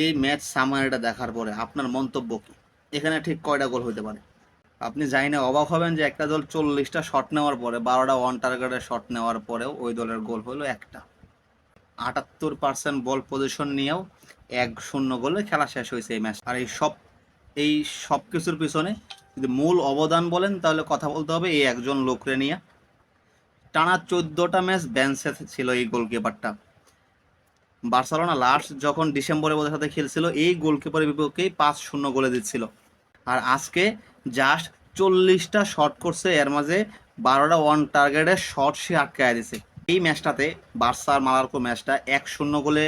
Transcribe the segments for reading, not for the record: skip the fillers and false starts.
এই ম্যাচ সামারিটা দেখার পরে আপনার মন্তব্য কি? এখানে ঠিক কয়টা গোল হতে পারে? আপনি জানি না অবাক হবেন যে একটা দল 40টা শট নেওয়ার পরে 12টা ওয়ান টার্গেটের শট নেওয়ার পরেও ওই দলের গোল হলো একটা। 78% বল পজিশন নিয়েও 1-0 গোলে খেলা শেষ হয়েছে এই ম্যাচ। আর এই সব কিছুর পিছনে যদি মূল অবদান বলেন তাহলে কথা বলতে হবে এই একজন লোকরে নিয়ে। টানা 14টা ম্যাচ বেঞ্চে ছিল এই গোলকিপারটা। বার্সেলোনা লাস্ট যখন ডিসেম্বরে ওদের সাথে খেলছিল এই গোলকিপারের বিপক্ষেই 5-0 গোলে দিচ্ছিল। আর আজকে জাস্ট 40টা শট করছে, এর মাঝে 12টা ওয়ান টার্গেটের শট সে আটকায় দিছে। এই ম্যাচটাতে বার্সার মালার্কো ম্যাচটা 1-0 গোলে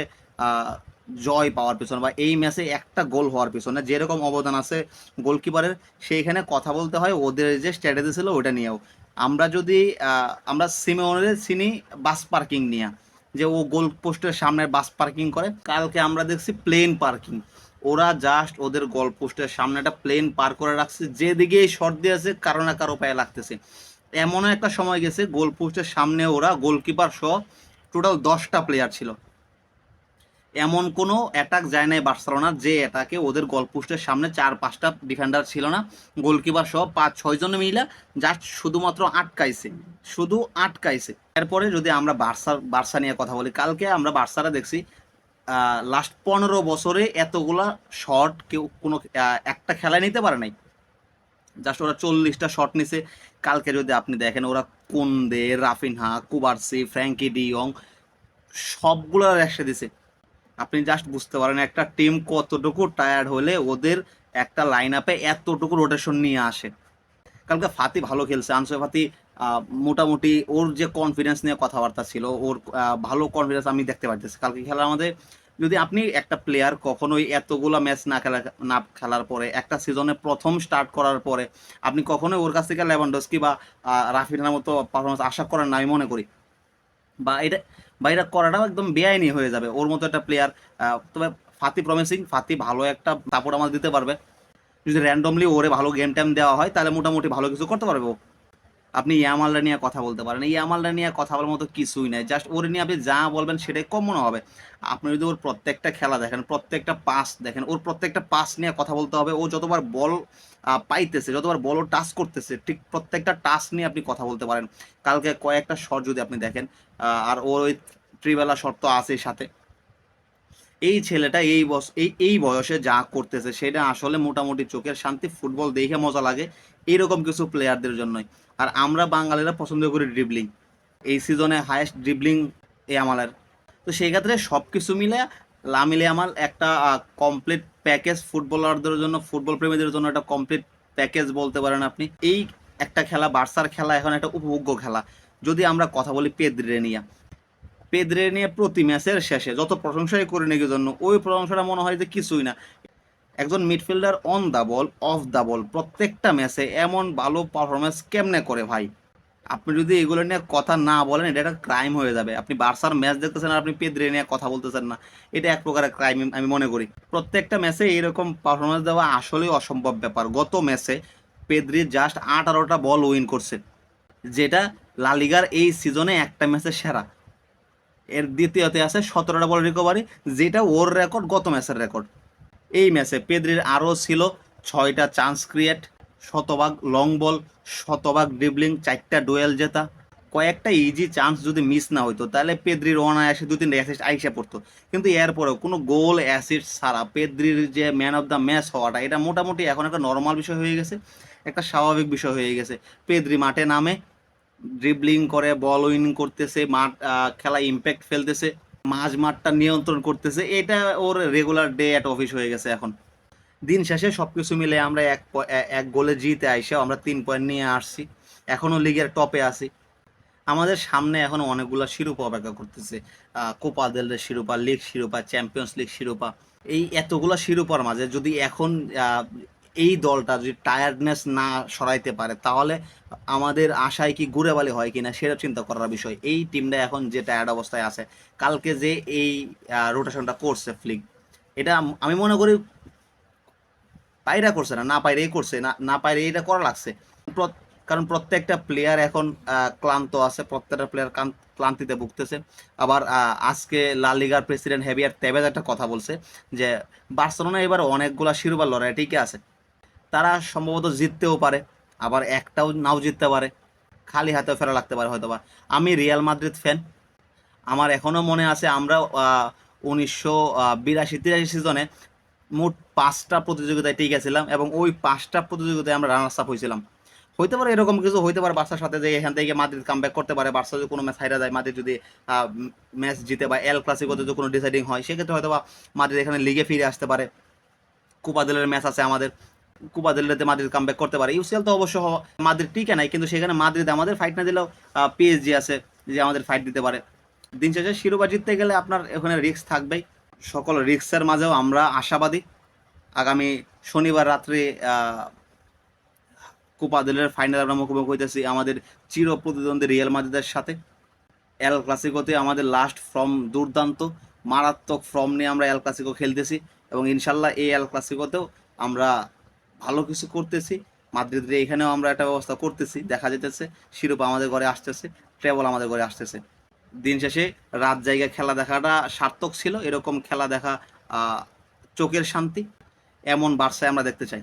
জয় পাওয়ার পিছনে বা এই ম্যাচে একটা গোল হওয়ার পিছনে যেরকম অবদান আছে গোলকিপারের, সেইখানে কথা বলতে হয় ওদের যে স্ট্র্যাটেজি ছিল ওটা নিয়েও। আমরা সিমেওনের চিনি বাস পার্কিং নিয়ে, যে ও গোল পোস্টের সামনে বাস পার্কিং করে, কালকে আমরা দেখছি প্লেন পার্কিং। ওরা জাস্ট ওদের গোল পোস্টের সামনে একটা প্লেন পার করে রাখছে, যেদিকে শট দিয়েছে কারো না কারো পায়ে লাগতেছে। এমনও একটা সময় গেছে গোল পোস্টের সামনে ওরা গোলকিপার সহ টোটাল 10টা প্লেয়ার ছিল। এমন কোনো অ্যাটাক যায় নাই বার্সেলোনার যে অ্যাটাকে ওদের গোল পোস্টের সামনে 4-5টা ডিফেন্ডার ছিল না, গোলকিপার সহ 5-6 জন মিলে জাস্ট শুধুমাত্র আটকাইছে। এরপরে যদি আমরা বার্সা নিয়ে কথা বলি, কালকে আমরা বার্সারা দেখছি লাস্ট 15 বছরে এতগুলা শট কেউ কোনো একটা খেলায় নিতে পারে নাই। জাস্ট ওরা 40টা শট নিছে। কালকে যদি আপনি দেখেন ওরা কোন্দে, রাফিনহা, কুবার্সি, ফ্র্যাঙ্কি ডিয়ং সবগুলো রেখে দিছে। আপনি জাস্ট বুঝতে পারেন একটা টিম কতটুকু টায়ার্ড হলে ওদের একটা লাইন আপে এতটুকু রোটেশন নিয়ে আসে। কালকে ফাতি ভালো খেলছে, আনসু ফাতি মোটামুটি ওর যে কনফিডেন্স নিয়ে কথাবার্তা ছিল, ওর ভালো কনফিডেন্স আমি দেখতে পাচ্ছি কালকে খেলার আমাদের। যদি আপনি একটা প্লেয়ার কখনোই এতগুলো ম্যাচ না খেলার পরে একটা সিজনে প্রথম স্টার্ট করার পরে আপনি কখনোই ওর কাছ থেকে লেভানডস্কি বা রাফিনার মতো পারফরমেন্স আশা করেন না আমি মনে করি। বা এটা করাটাও একদম বেআইনি হয়ে যাবে ওর মতো একটা প্লেয়ার। তবে ফাতি প্রমিসিং, ফাতি ভালো একটা সাপোর্ট আমাদের দিতে পারবে। যদি র্যান্ডমলি ওরে ভালো গেম টাইম দেওয়া হয় তাহলে মোটামুটি ভালো কিছু করতে পারবে ও। আপনি ইয়ামালরা নিয়ে কথা বলতে পারেন, ইয়ামালরা নিয়ে কথা বলার মতো কিছুই নাই। জাস্ট ওর নিয়ে আপনি যা বলবেন সেটাই কম মনে হবে। আপনি যদি ওর প্রত্যেকটা খেলা দেখেন, প্রত্যেকটা পাস দেখেন, ওর প্রত্যেকটা পাস নিয়ে কথা বলতে হবে। ও যতবার বল পাইতেছে, যতবার বল ও টাচ করতেছে, ঠিক প্রত্যেকটা টাচ নিয়ে আপনি কথা বলতে পারেন। কালকে কয়েকটা শট যদি আপনি দেখেন, আর ওর ওই ট্রিবেলা শট তো আছে সাথে। এই ছেলেটা এই বয়সে যা করতেছে সেটা আসলে মোটামুটি চোখের শান্তি, ফুটবল দেখে মজা লাগে এইরকম কিছু প্লেয়ারদের জন্যই। আর আমরা বাঙালিরা পছন্দ করি ড্রিবলিং, এই সিজনে হায়েস্ট ড্রিবলিং এই আমালের। তো সেই ক্ষেত্রে সব কিছু মিলে লামিলে আমাল একটা কমপ্লিট প্যাকেজ ফুটবলারদের জন্য, ফুটবল প্রেমীদের জন্য একটা কমপ্লিট প্যাকেজ বলতে পারেন আপনি। এই একটা খেলা, বার্সার খেলা এখন একটা উপভোগ্য খেলা। যদি আমরা কথা বলি পেদ্রে নিয়ে প্রতি ম্যাচের শেষে যত প্রশংসাই করি নাকি জন্য ওই প্রশংসাটা মনে হয় যে কিছুই না। একজন midfielder on the ball, of the ball, প্রত্যেকটা ম্যাচে এমন ভালো পারফরমেন্স কেমনে করে ভাই? আপনি যদি এগুলো নিয়ে কথা না বলেন এটা একটা ক্রাইম হয়ে যাবে। আপনি বার্সার ম্যাচ দেখতেছেন আর আপনি পেদ্রে নিয়ে কথা বলতেছেন না, এটা এক প্রকারের ক্রাইম আমি মনে করি। প্রত্যেকটা ম্যাচে এইরকম পারফরমেন্স দেওয়া আসলেই অসম্ভব ব্যাপার। গত ম্যাচে পেদ্রি জাস্ট 18টা বল উইন করছে, যেটা লালিগার এই সিজনে একটা ম্যাচে সেরা। এর দ্বিতীয়তে আছে 17টা বল রিকভারি, যেটা ওর রেকর্ড, গত ম্যাচের রেকর্ড। এই ম্যাচে পেদ্রির আরও ছিল 6টা চান্স ক্রিয়েট, শতভাগ লং বল, শতভাগ ড্রিবলিং, 4টা ডুয়েল জেতা। কয়েকটা ইজি চান্স যদি মিস না হইতো তাহলে পেদ্রির অনায়াসে 2-3 অ্যাসিস্ট আইসা পড়তো। কিন্তু এরপরেও কোনো গোল অ্যাসিস্ট ছাড়া পেদ্রির যে ম্যান অফ দ্য ম্যাচ হওয়াটা এটা মোটামুটি এখন একটা নর্মাল বিষয় হয়ে গেছে, একটা স্বাভাবিক বিষয় হয়ে গেছে। পেদ্রি মাঠে নামে, ড্রিবলিং করে, বল উইনিং করতেছে, খেলা ইম্প্যাক্ট ফেলতেছে, মাঠটা নিয়ন্ত্রণ করতেছে। এটা ওর রেগুলার ডে অ্যাট অফিস হয়ে গেছে এখন। দিন শেষে সবকিছু মিলে আমরা এক গোলে জিতে আইসে আমরা 3 পয়েন্ট নিয়ে আসছি, এখনো লিগের টপে আছি। আমাদের সামনে এখনো অনেকগুলো শিরোপা অপেক্ষা করতেছে, কোপা দেল রে শিরোপা, লিগ শিরোপা, চ্যাম্পিয়ন্স লিগ শিরোপা। এই এতগুলো শিরোপার মাঝে যদি এখন এই দলটা যদি টায়ার্ডনেস না সরাইতে পারে তাহলে আমাদের আশায় কি ঘুরে বালি হয় কিনা সেটা চিন্তা করার বিষয়। এই টিমটা এখন যে টায়ার্ড অবস্থায় আছে, কালকে যে এই রোটেশনটা করছে ফ্লিক, এটা আমি মনে করি পায়রা করছে না, না পায়রে করছে, না না পায়রে এটা করা লাগছে। কারণ প্রত্যেকটা প্লেয়ার এখন ক্লান্ত আছে, প্রত্যেকটা প্লেয়ার ক্লান্তিতে ভুগতেছে। আবার আজকে লা লিগার প্রেসিডেন্ট হেভিয়ার তেভেজ একটা কথা বলছে যে বার্সেলোনা এবার অনেকগুলা শিরোপা লড়াই টিকে আছে, তারা সম্ভবত জিততেও পারে, আবার একটাও নাও জিততে পারে, খালি হাতেও ফেরা লাগতে পারে হয়তোবা। আমি রিয়াল মাদ্রিদ ফ্যান। আমার এখনও মনে আছে আমরা 1982-83 সিজনে মোট 5টা প্রতিযোগিতায় টিকেছিলাম এবং ওই 5টা প্রতিযোগিতায় আমরা রানার্স আপ হয়েছিলাম। হইতে পারে এরকম কিছু হইতে পারে বার্সার সাথে, যে এখান থেকে মাদ্রিদ কামব্যাক করতে পারে, বার্সা যদি কোনো ম্যাচ হারা যায়, মাদ্রিদ যদি ম্যাচ জিতে বা এল ক্লাসিকোতে যদি কোনো ডিসাইডিং হয়, সেক্ষেত্রে হয়তো বা মাদ্রিদ এখানে লিগে ফিরে আসতে পারে। কোপা দেলের ম্যাচ আছে আমাদের, কোপা দেলরেতে মাদ্রিদ কামব্যাক করতে পারে। ইউসিএল তো অবশ্য মাদ্রিদ টিকে নাই, কিন্তু সেখানে মাদ্রিদ আমাদের ফাইট না দিলেও পিএসজি আছে যে আমাদের ফাইট দিতে পারে। দিন শেষে শিরোপা জিততে গেলে আপনার এখানে রিস্ক থাকবেই। সকল রিস্কের মাঝেও আমরা আশাবাদী। আগামী শনিবার রাত্রে কোপা দেলের ফাইনাল আমরা মুখোমুখি হইতেছি আমাদের চির প্রতিদ্বন্দ্বী রিয়াল মাদ্রিদের সাথে। এল ক্লাসিকোতে আমাদের লাস্ট ফর্ম দুর্দান্ত, মারাত্মক ফর্ম নিয়ে আমরা এল ক্লাসিকো খেলতেছি এবং ইনশাল্লাহ এই এল ক্লাসিকোতেও আমরা ভালো কিছু করতেছি। মাদ্রিদের এখানেও আমরা একটা ব্যবস্থা করতেছি, দেখা যেতেছে শিরোপা আমাদের ঘরে আসতেছে, ট্রেবল আমাদের ঘরে আসতেছে। দিন শেষে রাত জায়গায় খেলা দেখাটা সার্থক ছিল, এরকম খেলা দেখা চোখের শান্তি, এমন বার্সায় আমরা দেখতে চাই।